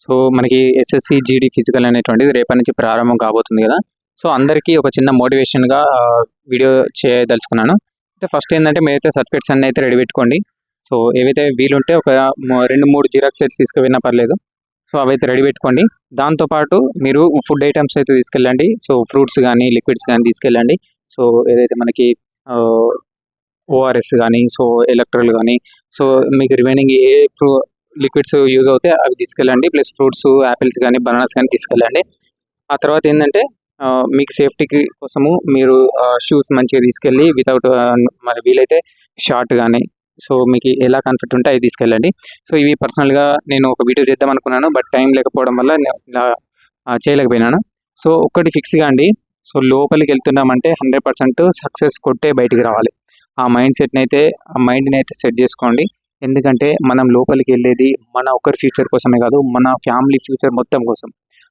So మనకి SSC GD physical అనేటువంటిది రేపటి నుంచి ప్రారంభం కాబోతుంది కదా. సో అందరికీ ఒక చిన్న మోటివేషన్గా వీడియో చేయదలుచుకున్నాను. అయితే ఫస్ట్ ఏంటంటే మీరైతే సర్టిఫికేట్స్ అన్నీ అయితే రెడీ పెట్టుకోండి. సో ఏవైతే వీలుంటే ఒక 2-3 జిరాక్స్ సెట్స్ తీసుకువెళ్ళినా పర్లేదు. సో అవైతే రెడీ పెట్టుకోండి. దాంతోపాటు మీరు ఫుడ్ ఐటమ్స్ అయితే తీసుకెళ్ళండి. సో ఫ్రూట్స్ కానీ లిక్విడ్స్ కానీ తీసుకెళ్ళండి. సో ఏదైతే మనకి ఓఆర్ఎస్ కానీ, సో ఎలక్ట్రోల్ కానీ, సో మీకు రిమైనింగ్ ఏ లిక్విడ్స్ యూజ్ అవుతాయి అవి తీసుకెళ్ళండి. ప్లస్ ఫ్రూట్స్, యాపిల్స్ కానీ, బనానాస్ కానీ తీసుకెళ్ళండి. ఆ తర్వాత ఏంటంటే మీకు సేఫ్టీకి కోసము మీరు షూస్ మంచిగా తీసుకెళ్ళి వితౌట్ మరి వీలైతే షార్ట్ కానీ, సో మీకు ఎలా కంఫర్ట్ ఉంటే అవి తీసుకెళ్ళండి. సో ఇవి పర్సనల్గా నేను ఒక వీడియో చేద్దాం అనుకున్నాను, బట్ టైం లేకపోవడం వల్ల ఇలా చేయలేకపోయినాను. సో ఒక్కటి ఫిక్స్గా అండి, సో లోపలికి వెళ్తున్నామంటే 100% సక్సెస్ కొట్టే బయటికి రావాలి. ఆ మైండ్ని అయితే సెట్ చేసుకోండి. ఎందుకంటే మనం లోపలికి వెళ్ళేది మన ఒక్కరి ఫ్యూచర్ కోసమే కాదు, మన ఫ్యామిలీ ఫ్యూచర్ మొత్తం కోసం.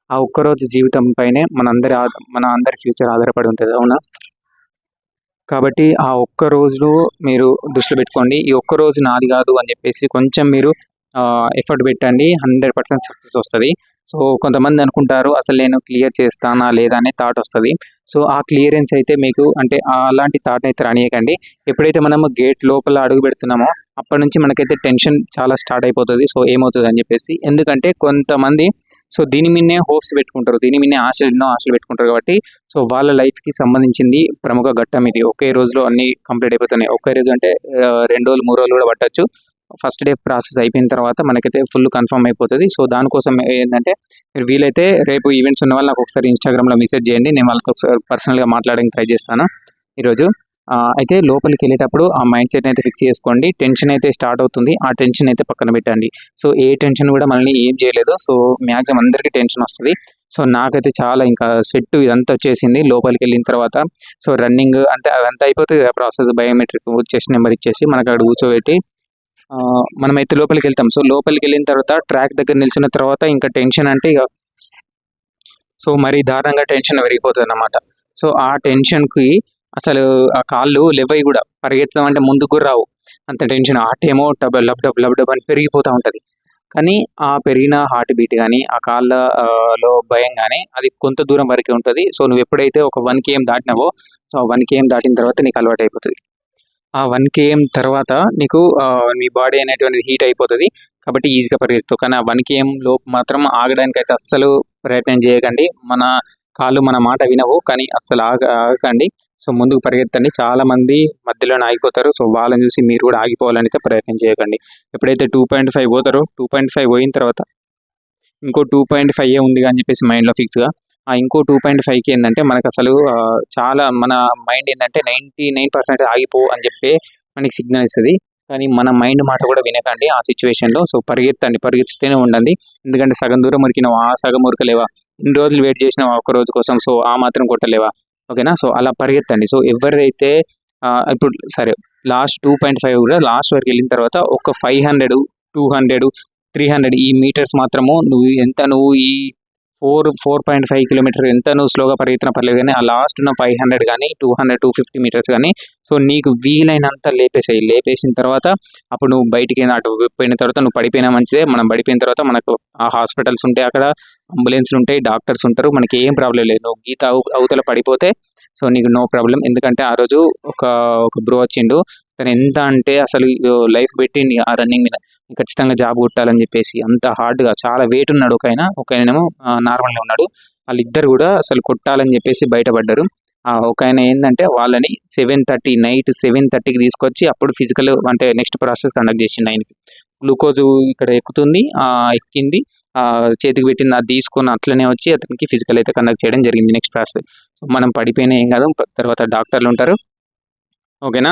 ఆ ఒక్కరోజు జీవితం పైనే మన అందరి ఫ్యూచర్ ఆధారపడి ఉంటుంది, అవునా? కాబట్టి ఆ ఒక్క రోజు మీరు దృష్టిలో పెట్టుకోండి. ఈ ఒక్క రోజు నాది కాదు అని చెప్పేసి కొంచెం మీరు ఎఫర్ట్ పెట్టండి, 100% సక్సెస్ వస్తుంది. సో కొంతమంది అనుకుంటారు అసలు నేను క్లియర్ చేస్తానా లేదా అనే థాట్ వస్తుంది. సో ఆ క్లియరెన్స్ అయితే మీకు అంటే అలాంటి థాట్ అయితే రానియకండి. ఎప్పుడైతే మనము గేట్ లోపల అడుగు పెడుతున్నామో అప్పటి నుంచి మనకైతే టెన్షన్ చాలా స్టార్ట్ అయిపోతుంది. సో ఏమవుతుంది అని చెప్పేసి, ఎందుకంటే కొంతమంది సో దీని మీదనే హోప్స్ పెట్టుకుంటారు, దీని మీదనే ఎన్నో ఆశలు పెట్టుకుంటారు. కాబట్టి సో వాళ్ళ లైఫ్కి సంబంధించింది ప్రముఖ ఘట్టం ఇది. ఒకే రోజులో అన్నీ కంప్లీట్ అయిపోతున్నాయి. ఒకే రోజు అంటే 2 రోజులు 3 రోజులు కూడా పట్టచ్చు. ఫస్ట్ డే ప్రాసెస్ అయిపోయిన తర్వాత మనకైతే ఫుల్ కన్ఫర్మ్ అయిపోతుంది. సో దానికోసం ఏంటంటే మీరు వీలైతే రేపు ఈవెంట్స్ ఉన్న వాళ్ళు నాకు ఒకసారి ఇన్స్టాగ్రామ్లో మెసేజ్ చేయండి, నేను వాళ్ళతో ఒకసారి పర్సనల్గా మాట్లాడడానికి ట్రై చేస్తాను ఈరోజు. అయితే లోపలికి వెళ్ళేటప్పుడు ఆ మైండ్ సెట్ అయితే ఫిక్స్ చేసుకోండి. టెన్షన్ అయితే స్టార్ట్ అవుతుంది, ఆ టెన్షన్ అయితే పక్కన పెట్టండి. సో ఏ టెన్షన్ కూడా మనల్ని ఏం చేయలేదు. సో మ్యాక్సిమం అందరికీ టెన్షన్ వస్తుంది. సో నాకైతే చాలా ఇంకా స్వెట్ ఇదంతా వచ్చేసింది లోపలికి వెళ్ళిన తర్వాత. సో రన్నింగ్ అంటే అదంతా అయిపోతుంది ప్రాసెస్. బయోమెట్రిక్ చెస్ట్ నెంబర్ ఇచ్చేసి మనకు అక్కడ కూర్చోబెట్టి మనమైతే లోపలికి వెళ్తాం. సో లోపలికి వెళ్ళిన తర్వాత ట్రాక్ దగ్గర నిల్చున్న తర్వాత ఇంకా టెన్షన్ అంటే ఇక సో మరీ దారుణంగా టెన్షన్ పెరిగిపోతుంది అన్నమాట. సో ఆ టెన్షన్కి అసలు ఆ కాళ్ళు లెవయి కూడా పరిగెత్తాం అంటే ముందుకు రావు, అంత టెన్షన్. హార్ట్ ఏమో లబ్ అని పెరిగిపోతూ ఉంటుంది. కానీ ఆ పెరిగిన హార్ట్ బీట్ కానీ, ఆ కాళ్ళలో భయం కానీ అది కొంత దూరం వరకే ఉంటుంది. సో నువ్వు ఎప్పుడైతే ఒక 1 km దాటినావో, సో 1 km దాటిన తర్వాత నీకు అలవాటు అయిపోతుంది. ఆ 1 km తర్వాత నీకు నీ బాడీ అనేటువంటిది హీట్ అయిపోతుంది, కాబట్టి ఈజీగా పరిగెత్తుతావు. కానీ ఆ 1 km లోపు మాత్రం ఆగడానికి అయితే అస్సలు ప్రయత్నం చేయకండి. మన కాళ్ళు మన మాట వినవు, కానీ అస్సలు ఆగకండి. సో ముందుకు పరిగెత్తండి. చాలామంది మధ్యలోనే ఆగిపోతారు. సో వాళ్ళని చూసి మీరు కూడా ఆగిపోవాలని అయితే ప్రయత్నం చేయకండి. ఎప్పుడైతే 2.5 పోతారో, 2.5 పోయిన తర్వాత ఇంకో 2.5 ఉంది అని చెప్పేసి మైండ్లో ఫిక్స్గా, ఆ ఇంకో 2.5కి ఏంటంటే మనకు అసలు చాలా మన మైండ్ ఏంటంటే 99% ఆగిపో అని చెప్పి మనకి సిగ్నల్ ఇస్తుంది. కానీ మన మైండ్ మాట కూడా వినకండి ఆ సిచ్యువేషన్లో. సో పరిగెత్తూనే ఉండండి. ఎందుకంటే సగం దూరం ఉరికినావు, ఆ సగం ఉరకలేవా? ఇన్ని రోజులు వెయిట్ చేసినావు ఒక రోజు కోసం, సో ఆ మాత్రం కొట్టలేవా? ఓకేనా? సో అలా పరిగెత్తండి. సో ఎవరైతే ఇప్పుడు సరే లాస్ట్ 2.5 కూడా లాస్ట్ వరకు వెళ్ళిన తర్వాత ఒక 500, 200, 300 ఈ మీటర్స్ మాత్రము నువ్వు ఈ 4.5 కిలోమీటర్ ఎంత నువ్వు స్లోగా పరిగెత్తినా పర్లేదు, కానీ ఆ లాస్ట్ ఉన్న 500 కానీ 200, 250 మీటర్స్ కానీ సో నీకు వీలైనంత లేపేసిన తర్వాత అప్పుడు నువ్వు బయటికి అటు పోయిన తర్వాత నువ్వు పడిపోయినా మంచిదే. మనం పడిపోయిన తర్వాత మనకు ఆ హాస్పిటల్స్ ఉంటాయి, అక్కడ అంబులెన్స్లు ఉంటాయి, డాక్టర్స్ ఉంటారు, మనకి ఏం ప్రాబ్లం లేదు. నువ్వు గీత అవతల పడిపోతే సో నీకు నో ప్రాబ్లం. ఎందుకంటే ఆ రోజు ఒక బ్రో వచ్చిండు, తను ఎంత అంటే అసలు లైఫ్ పెట్టిండి ఆ రన్నింగ్ మీద, ఖచ్చితంగా జాబ్ కొట్టాలని చెప్పేసి. అంత హార్డ్గా చాలా వెయిట్ ఉన్నాడు ఒక ఆయనేమో నార్మల్గా ఉన్నాడు. వాళ్ళిద్దరు కూడా అసలు కొట్టాలని చెప్పేసి బయటపడ్డారు. ఒక ఆయన ఏంటంటే వాళ్ళని నైట్ 7:30కి తీసుకొచ్చి అప్పుడు ఫిజికల్ అంటే నెక్స్ట్ ప్రాసెస్ కండక్ట్ చేసిండు. ఆయనకి గ్లూకోజు ఇక్కడ ఎక్కుతుంది, ఎక్కింది, చేతికి పెట్టింది, అది తీసుకొని అట్లనే వచ్చి అతనికి ఫిజికల్ అయితే కండక్ట్ చేయడం జరిగింది. నెక్స్ట్ ప్రాసెస్ మనం పడిపోయినా ఏం కాదు, తర్వాత డాక్టర్లు ఉంటారు, ఓకేనా?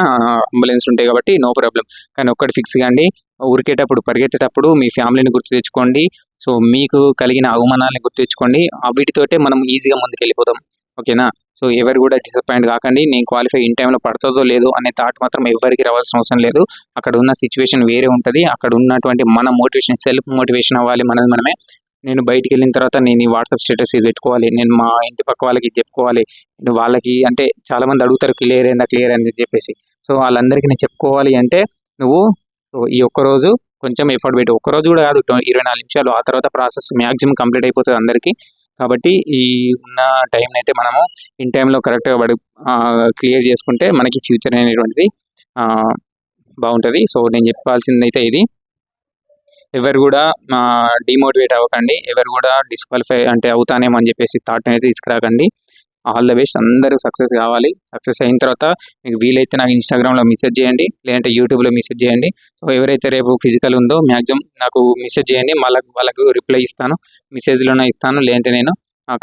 అంబులెన్స్ ఉంటాయి కాబట్టి నో ప్రాబ్లం. కానీ ఒక్కటి ఫిక్స్గా అండి, ఉరికేటప్పుడు పరిగెత్తేటప్పుడు మీ ఫ్యామిలీని గుర్తు తెచ్చుకోండి. సో మీకు కలిగిన అవమానాలని గుర్తు తెచ్చుకోండి. వీటితోటే మనం ఈజీగా ముందుకు వెళ్ళిపోతాం, ఓకేనా? సో ఎవరు కూడా డిసప్పాయింట్ కాకండి. నేను క్వాలిఫై ఇన్ టైంలో పడుతుందో లేదో అనే థాట్ మాత్రం ఎవరికి రావాల్సిన అవసరం లేదు. అక్కడ ఉన్న సిచ్యువేషన్ వేరే ఉంటుంది. అక్కడ ఉన్నటువంటి మన మోటివేషన్, సెల్ఫ్ మోటివేషన్ అవ్వాలి మనమే. నేను బయటికి వెళ్ళిన తర్వాత నేను ఈ వాట్సాప్ స్టేటస్ ఇది పెట్టుకోవాలి, నేను మా ఇంటి పక్క వాళ్ళకి చెప్పుకోవాలి, నేను వాళ్ళకి అంటే చాలామంది అడుగుతారు క్లియర్ అయిందని చెప్పేసి. సో వాళ్ళందరికీ నేను చెప్పుకోవాలి అంటే నువ్వు ఈ ఒక్కరోజు కొంచెం ఎఫర్ట్ పెట్టి ఒక్కరోజు కూడా కాదు 24 నిమిషాలు, ఆ తర్వాత ప్రాసెస్ మ్యాక్సిమం కంప్లీట్ అయిపోతుంది అందరికీ. కాబట్టి ఈ ఉన్న టైంని అయితే మనము ఇన్ టైంలో కరెక్ట్గా క్లియర్ చేసుకుంటే మనకి ఫ్యూచర్ అనేటువంటిది బాగుంటుంది. సో నేను చెప్పాల్సింది అయితే ఇది. ఎవరు కూడా డిమోటివేట్ అవ్వకండి, ఎవరు కూడా డిస్క్వాలిఫై అంటే అవుతానేమో అని చెప్పేసి థాట్ అయితే తీసుకురాకండి. ఆల్ ద బెస్ట్, అందరూ సక్సెస్ కావాలి. సక్సెస్ అయిన తర్వాత మీకు వీలైతే నాకు ఇన్స్టాగ్రామ్లో మెసేజ్ చేయండి, లేదంటే యూట్యూబ్లో మెసేజ్ చేయండి. సో ఎవరైతే రేపు ఫిజికల్ ఉందో మ్యాక్సిమం నాకు మెసేజ్ చేయండి, వాళ్ళకు రిప్లై ఇస్తాను, మెసేజ్లోనే ఇస్తాను, లేదంటే నేను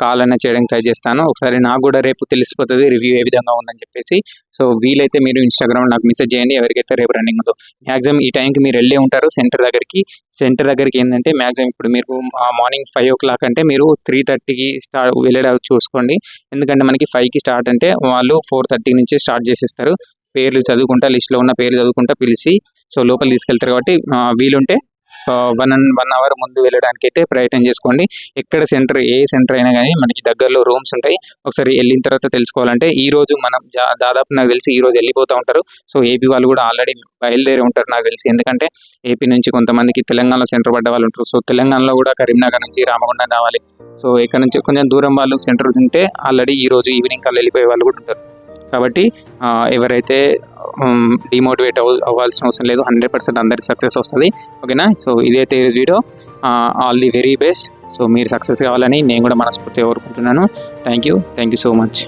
కాల్ అయినా చేయడానికి ట్రై చేస్తాను. ఒకసారి నాకు కూడా రేపు తెలిసిపోతుంది రివ్యూ ఏ విధంగా ఉందని చెప్పేసి. సో వీలైతే మీరు ఇన్స్టాగ్రామ్ నాకు మెసేజ్ చేయండి, ఎవరికైతే రేపు రన్నింగ్ ఉందో. మ్యాక్సిమం ఈ టైంకి మీరు వెళ్ళే ఉంటారు సెంటర్ దగ్గరికి ఏంటంటే మ్యాక్సిమం ఇప్పుడు మీరు మార్నింగ్ 5 o'clock అంటే మీరు 3:30కి వెళ్ళడం చూసుకోండి. ఎందుకంటే మనకి 5కి స్టార్ట్ అంటే వాళ్ళు 4:30 నుంచి స్టార్ట్ చేసేస్తారు. పేర్లు చదువుకుంటా, లిస్ట్లో ఉన్న పేర్లు చదువుకుంటా పిలిచి సో లోపల తీసుకెళ్తారు. కాబట్టి వీలుంటే 1 hour ముందు వెళ్ళడానికి అయితే ప్రయత్నం చేసుకోండి. ఎక్కడ ఏ సెంటర్ అయినా కానీ మనకి దగ్గరలో రూమ్స్ ఉంటాయి. ఒకసారి వెళ్ళిన తర్వాత తెలుసుకోవాలంటే ఈ రోజు మనం దాదాపు నాకు తెలిసి ఈ రోజు వెళ్ళిపోతూ ఉంటారు. సో ఏపీ వాళ్ళు కూడా ఆల్రెడీ బయలుదేరి ఉంటారు నాకు తెలిసి. ఎందుకంటే ఏపీ నుంచి కొంతమందికి తెలంగాణలో సెంటర్ పడ్డ వాళ్ళు ఉంటారు. సో తెలంగాణలో కూడా కరీంనగర్ నుంచి రామగుండం రావాలి. సో ఇక్కడ నుంచి కొంచెం దూరం వాళ్ళు సెంటర్ ఉంటే ఆల్రెడీ ఈ రోజు ఈవినింగ్ కల్లా వెళ్ళిపోయే వాళ్ళు కూడా ఉంటారు. కాబట్టి ఎవరైతే డిమోటివేట్ అవ్వాల్సిన అవసరం లేదు, 100% అందరికి సక్సెస్ వస్తుంది. ఓకేనా? సో ఇదైతే ఈరోజు video. All the very best. So మీరు సక్సెస్ కావాలని నేను కూడా మనస్ఫూర్తిగా కోరుకుంటున్నాను. Thank you so much.